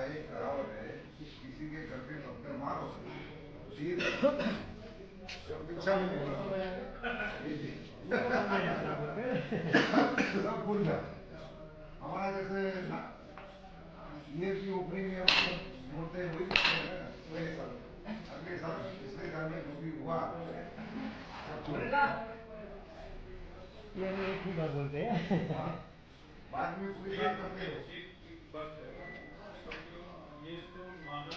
भाई कहावत है, किसी के घर पे डॉक्टर मारो तीर सब भूल गया। हमारा जैसे ये की ओपनिंग में बोलते हैं वही अगले साल पिछले साल में जो भी हुआ ये एक ही बार बोलते हैं। बाद में पूरी बात करते हैं। ये तो माना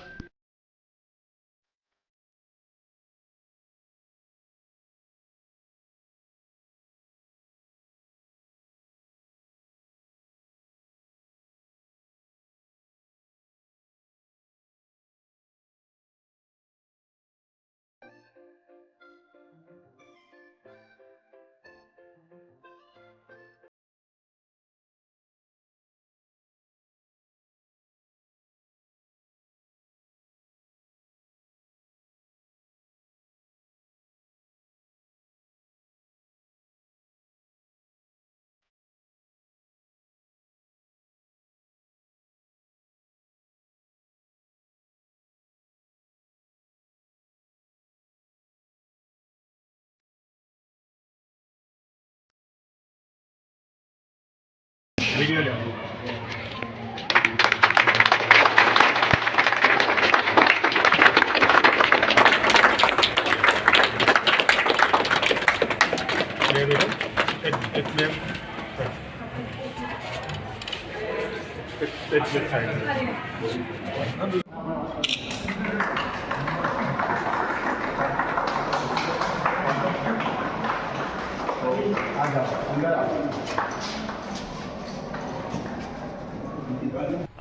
वीडियो ले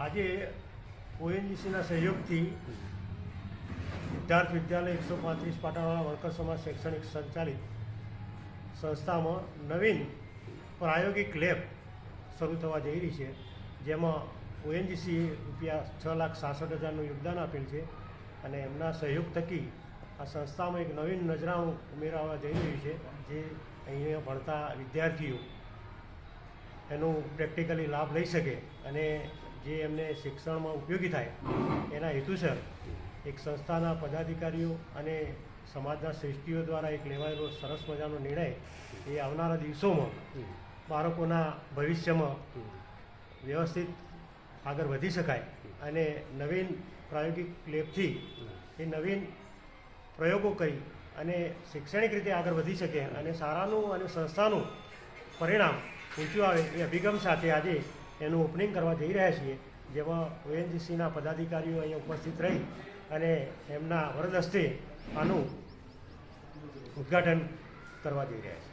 આજે ઓએનજીસીના સહયોગથી સિદ્ધાર્થ વિદ્યાલય 135 પાટણવાળા વર્કર સમાજ શૈક્ષણિક સંચાલિત સંસ્થામાં નવીન પ્રાયોગિક લેબ શરૂ થવા જઈ રહી છે, જેમાં ઓએનજીસી ₹6,66,000નું યોગદાન આપેલ છે અને એમના સહયોગ થકી આ સંસ્થામાં એક નવીન નજરાણું ઉમેરવા જઈ રહ્યું છે, જે અહીંયા ભણતા વિદ્યાર્થીઓ એનું પ્રેક્ટિકલી લાભ લઈ શકે અને જે એમને શિક્ષણમાં ઉપયોગી થાય એના હેતુસર એક સંસ્થાના પદાધિકારીઓ અને સમાજના શ્રેષ્ઠીઓ દ્વારા એક લેવાયેલો સરસ મજાનો નિર્ણય એ આવનારા દિવસોમાં બાળકોના ભવિષ્યમાં વ્યવસ્થિત આગળ વધી શકાય અને નવીન પ્રાયોગિક લેબથી એ નવીન પ્રયોગો કરી અને શૈક્ષણિક રીતે આગળ વધી શકે અને સારાનું અને સંસ્થાનું પરિણામ ઊંચું આવે એ અભિગમ સાથે આજે એનું ઓપનિંગ કરવા જઈ રહ્યા છીએ, જેમાં ઓએનજીસીના પદાધિકારીઓ અહીંયા ઉપસ્થિત રહી અને એમના વરદ હસ્તે આનું ઉદ્ઘાટન કરવા જઈ રહ્યા છે.